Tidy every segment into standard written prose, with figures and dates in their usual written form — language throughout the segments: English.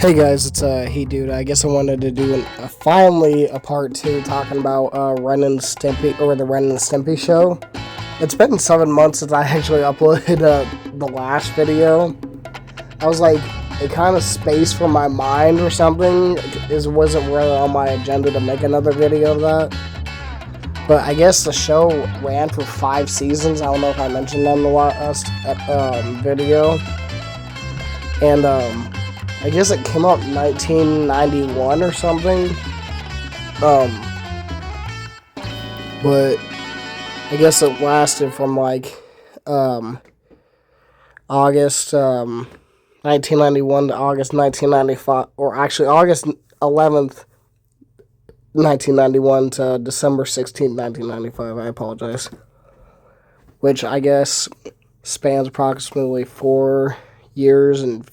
Hey guys, it's Hey Dude. I guess I wanted to do finally a part two talking about Ren and Stimpy, or the Ren and Stimpy show. It's been 7 months since I actually uploaded the last video. I was like, it kind of spaced from my mind or something. It wasn't really on my agenda to make another video of that. But I guess the show ran for 5 seasons. I don't know if I mentioned that in the last video. And I guess it came out in 1991 or something. But I guess it lasted from like August 1991 to August 1995, or actually August 11th, 1991 to December 16th, 1995. I apologize. Which I guess spans approximately 4 years and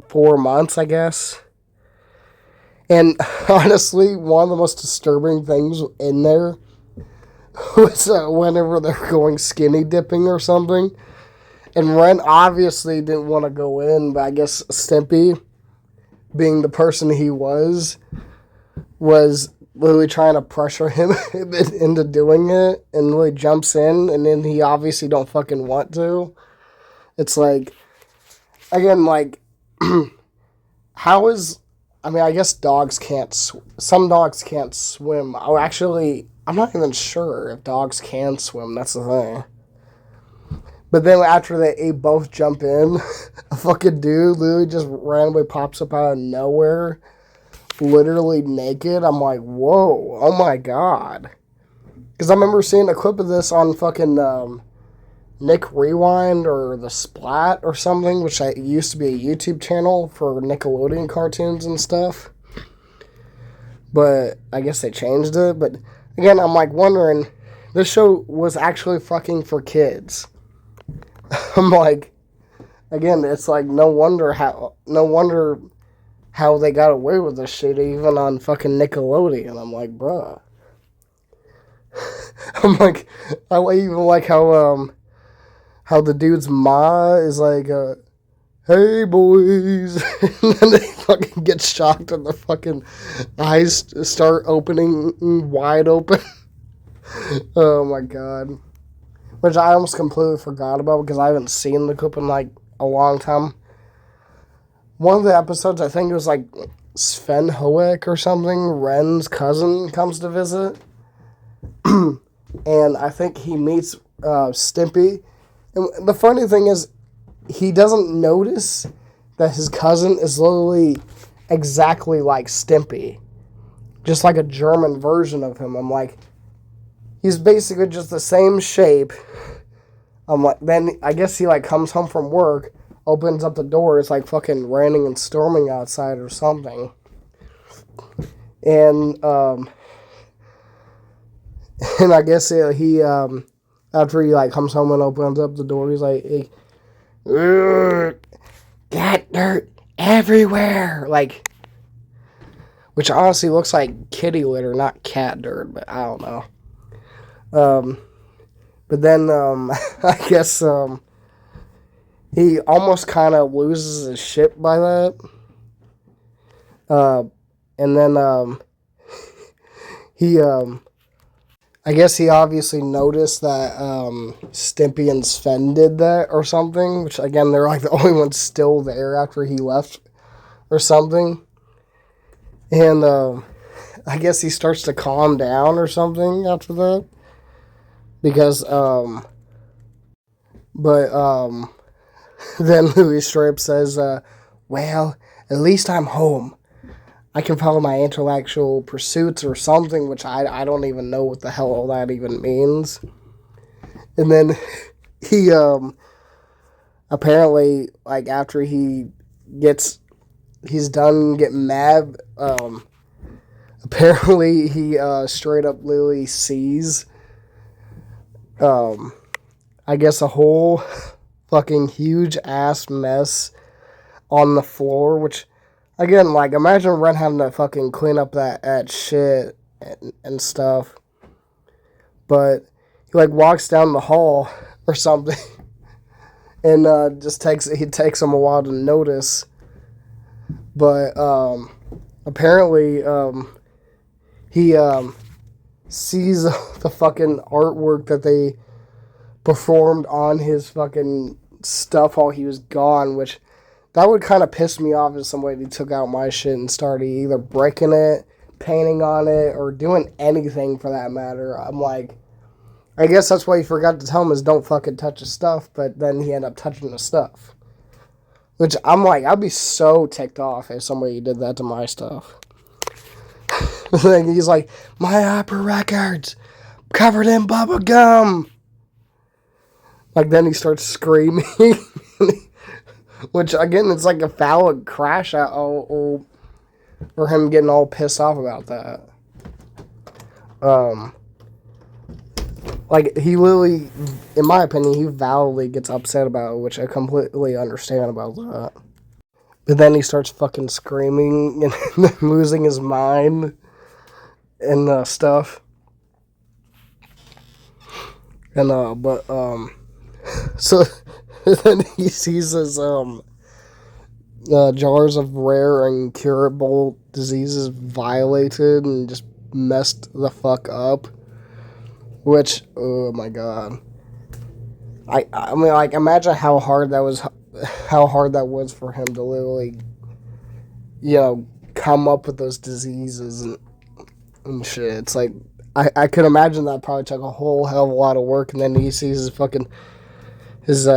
4 months, I guess. And honestly, one of the most disturbing things in there was whenever they're going skinny dipping or something. And Ren obviously didn't want to go in, but I guess Stimpy, being the person he was literally trying to pressure him into doing it, and really jumps in, and then he obviously don't fucking want to. It's like, again, like, how is, I mean, I guess dogs can't, some dogs can't swim. Oh, actually, I'm not even sure if dogs can swim, that's the thing. But then after they both jump in, a fucking dude literally just randomly pops up out of nowhere, literally naked. I'm like, whoa, oh my god. Because I remember seeing a clip of this on fucking Nick Rewind or The Splat or something, which used to be a YouTube channel for Nickelodeon cartoons and stuff. But I guess they changed it. But again, I'm like wondering, this show was actually fucking for kids. I'm like, again, it's like no wonder how they got away with this shit even on fucking Nickelodeon. I'm like, bruh. I'm like, I even like how the dude's ma is like, hey boys, and then they fucking get shocked and the fucking eyes start opening wide open. Oh my god. Which I almost completely forgot about because I haven't seen the clip in like a long time. One of the episodes, I think it was like Sven Hoek or something, Ren's cousin comes to visit. And I think he meets Stimpy. And the funny thing is, he doesn't notice that his cousin is literally exactly like Stimpy. Just like a German version of him. I'm like, he's basically just the same shape. I'm like, then I guess he like comes home from work, opens up the door, it's like fucking raining and storming outside or something. And and I guess he after he like comes home and opens up the door, he's like, hey, cat dirt everywhere, like, which honestly looks like kitty litter, not cat dirt, but I don't know. But then I guess he almost kind of loses his shit by that. And then he I guess he obviously noticed that Stimpy and Sven did that or something, which again, they're like the only ones still there after he left or something. And I guess he starts to calm down or something after that. Because, then Louis Strip says, well, at least I'm home. I can follow my intellectual pursuits or something, which I don't even know what the hell all that even means. And then he, apparently, like, after he's done getting mad, apparently he, straight up literally sees, I guess a whole fucking huge ass mess on the floor, which, again, like, imagine Ren having to fucking clean up that shit and stuff. But he, like, walks down the hall or something, and it takes him a while to notice But apparently he sees the fucking artwork that they performed on his fucking stuff while he was gone, which that would kind of piss me off if somebody took out my shit and started either breaking it, painting on it, or doing anything for that matter. I'm like, I guess that's why he forgot to tell him is don't fucking touch his stuff, but then he ended up touching the stuff. Which I'm like, I'd be so ticked off if somebody did that to my stuff. Then he's like, my opera records covered in bubble gum. Like, then he starts screaming. Which, again, it's like a phallic crash out for him getting all pissed off about that. Like, he literally, in my opinion, he validly gets upset about it, which I completely understand about that. But then he starts fucking screaming and losing his mind and stuff. And, so then he sees his, jars of rare and curable diseases violated and just messed the fuck up. Which, oh my god. I mean, like, imagine how hard that was for him to literally, come up with those diseases and shit. It's like, I could imagine that probably took a whole hell of a lot of work, and then he sees his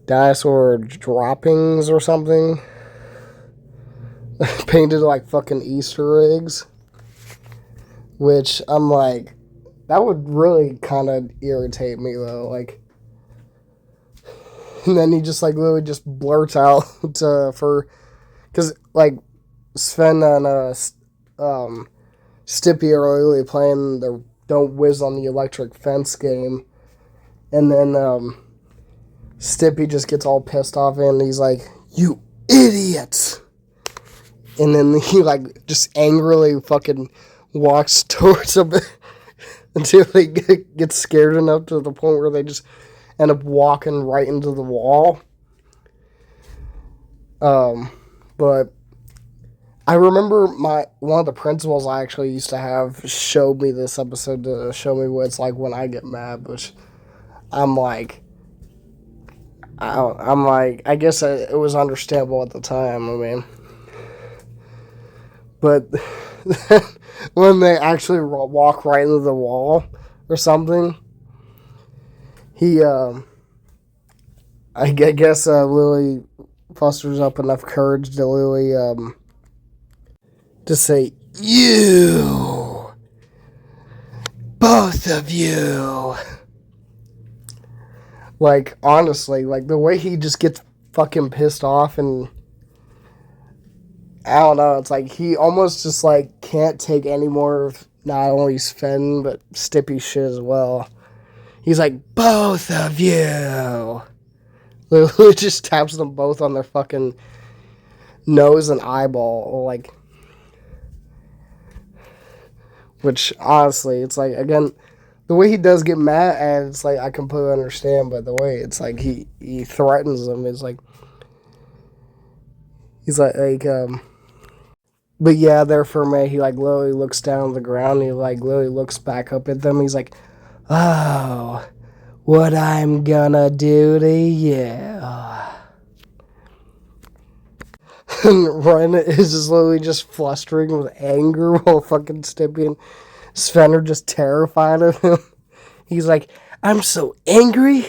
dinosaur droppings or something painted like fucking Easter eggs. Which, I'm like, that would really kind of irritate me, though. Like, and then he just, like, literally just blurts out because, like, Sven and, Stimpy are literally playing the Don't Whiz on the Electric Fence game. And then, Stimpy just gets all pissed off and he's like, you idiots! And then he, like, just angrily fucking walks towards him until they get scared enough to the point where they just end up walking right into the wall. But I remember one of the principals I actually used to have showed me this episode to show me what it's like when I get mad, which I'm like, I guess it was understandable at the time, I mean. But when they actually walk right into the wall or something, he, I guess Lily fosters up enough courage to Lily, to say, you! Both of you! Like, honestly, like, the way he just gets fucking pissed off and I don't know, it's like he almost just, like, can't take any more of not only Sven, but Stimpy's shit as well. He's like, both of you! Literally just taps them both on their fucking nose and eyeball, like, which, honestly, it's like, again, the way he does get mad, and it's like, I completely understand, but the way it's like, he threatens them, is like, he's like, but yeah, there for a minute, he, like, literally looks down at the ground, and he, like, literally looks back up at them, he's like, oh, what I'm gonna do to you. And Ren is just literally just flustering with anger while fucking Stimpy and Sven are just terrified of him. He's like, I'm so angry.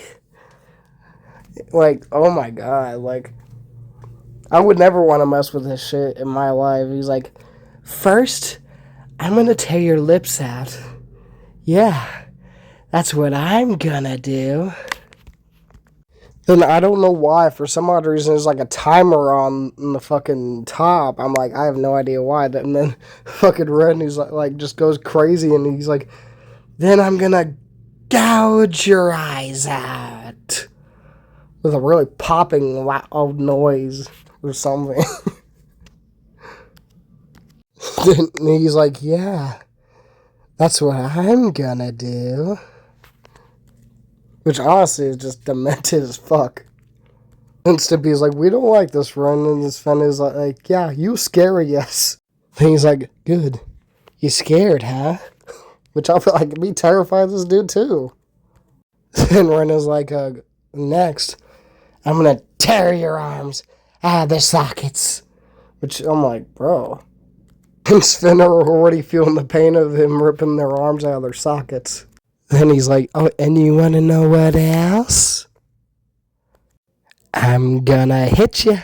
Like, oh my god, like, I would never want to mess with this shit in my life. He's like, first, I'm gonna tear your lips out. Yeah, that's what I'm gonna do. Then I don't know why, for some odd reason, there's like a timer on the fucking top. I'm like, I have no idea why. And then fucking Ren, he's like just goes crazy, and he's like, then I'm gonna gouge your eyes out. With a really popping loud noise or something. Then he's like, yeah, that's what I'm gonna do. Which honestly is just demented as fuck. And Stimpy's like, we don't like this run. And his friend is like, yeah, you scary, yes. And he's like, good. You scared, huh? Which I feel like me terrified of this dude too. And Ren is like, next, I'm gonna tear your arms out of their sockets. Which I'm like, bro. And Sven are already feeling the pain of him ripping their arms out of their sockets. Then he's like, oh, and you wanna know what else? I'm gonna hit you.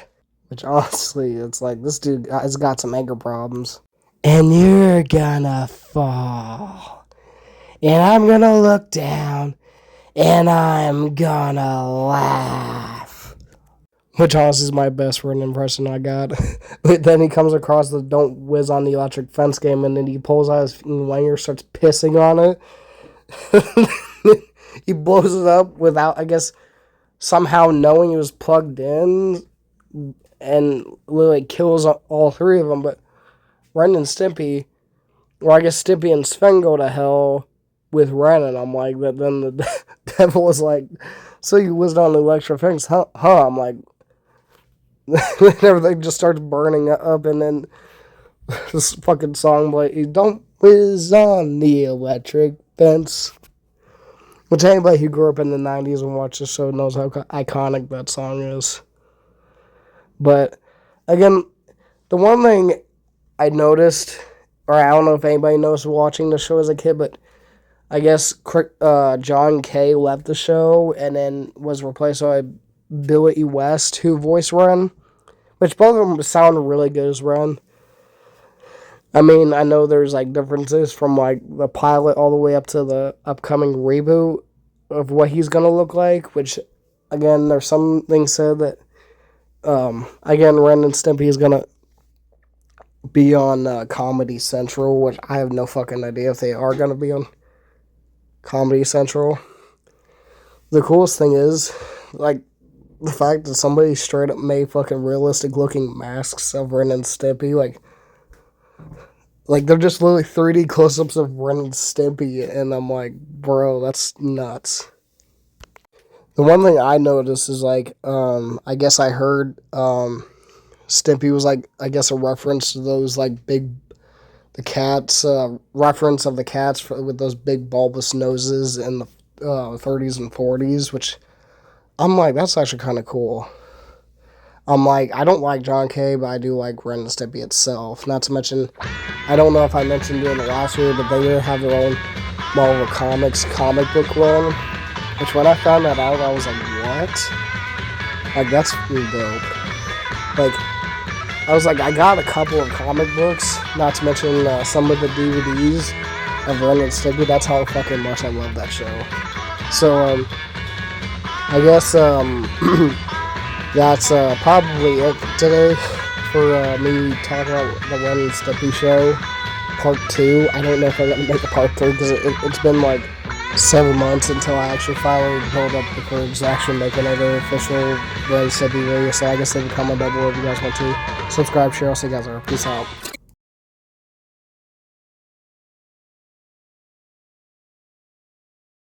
Which honestly, it's like, this dude has got some anger problems. And you're gonna fall. And I'm gonna look down. And I'm gonna laugh. Which honestly is my best written impression I got. But then he comes across the don't whiz on the electric fence game, and then he pulls out his wire, starts pissing on it. He blows it up without, I guess, somehow knowing it was plugged in, and literally kills all three of them. But Ren and Stimpy, or I guess Stimpy and Sven go to hell with Ren, and I'm like, but then the devil was like, so you whizzed on the electric fence, huh? I'm like, everything just starts burning up, and then this fucking song like, you don't whiz on the electric fence. Which anybody who grew up in the 90s and watched the show knows how iconic that song is. But, again, the one thing I noticed, or I don't know if anybody noticed watching the show as a kid, but I guess John Kay left the show and then was replaced by Billy E. West, who voiced Ren, which both of them sound really good as Ren. I mean, I know there's, like, differences from, like, the pilot all the way up to the upcoming reboot of what he's going to look like, which, again, there's some things said that, again, Ren and Stimpy is going to be on Comedy Central, which I have no fucking idea if they are going to be on Comedy Central. The coolest thing is, like, the fact that somebody straight up made fucking realistic looking masks of Ren and Stimpy, like they're just literally 3D close-ups of Ren and Stimpy, and I'm like, bro, that's nuts. The one thing I noticed is, like, I guess I heard, Stimpy was, like, I guess a reference to those, like, the cats, reference of the cats with those big bulbous noses in the 30s and 40s, which I'm like, that's actually kind of cool. I'm like, I don't like John Kay, but I do like Ren and Stimpy itself. Not to mention, I don't know if I mentioned it in the last video, but they have their own Marvel Comics comic book run. Which when I found that out, I was like, what? Like, that's really dope. Like, I was like, I got a couple of comic books, not to mention some of the DVDs of Ren and Stimpy. That's how fucking much I love that show. So, I guess, that's probably it today for me talking about the Ren and Stimpy show, Part 2. I don't know if I'm going to make a Part 3, because it's been like 7 months until I actually finally pulled up the courage to actually make another official Ren and Stimpy video, so I guess they can comment down below if you guys want to. Subscribe, share, I'll see you guys later. Peace out.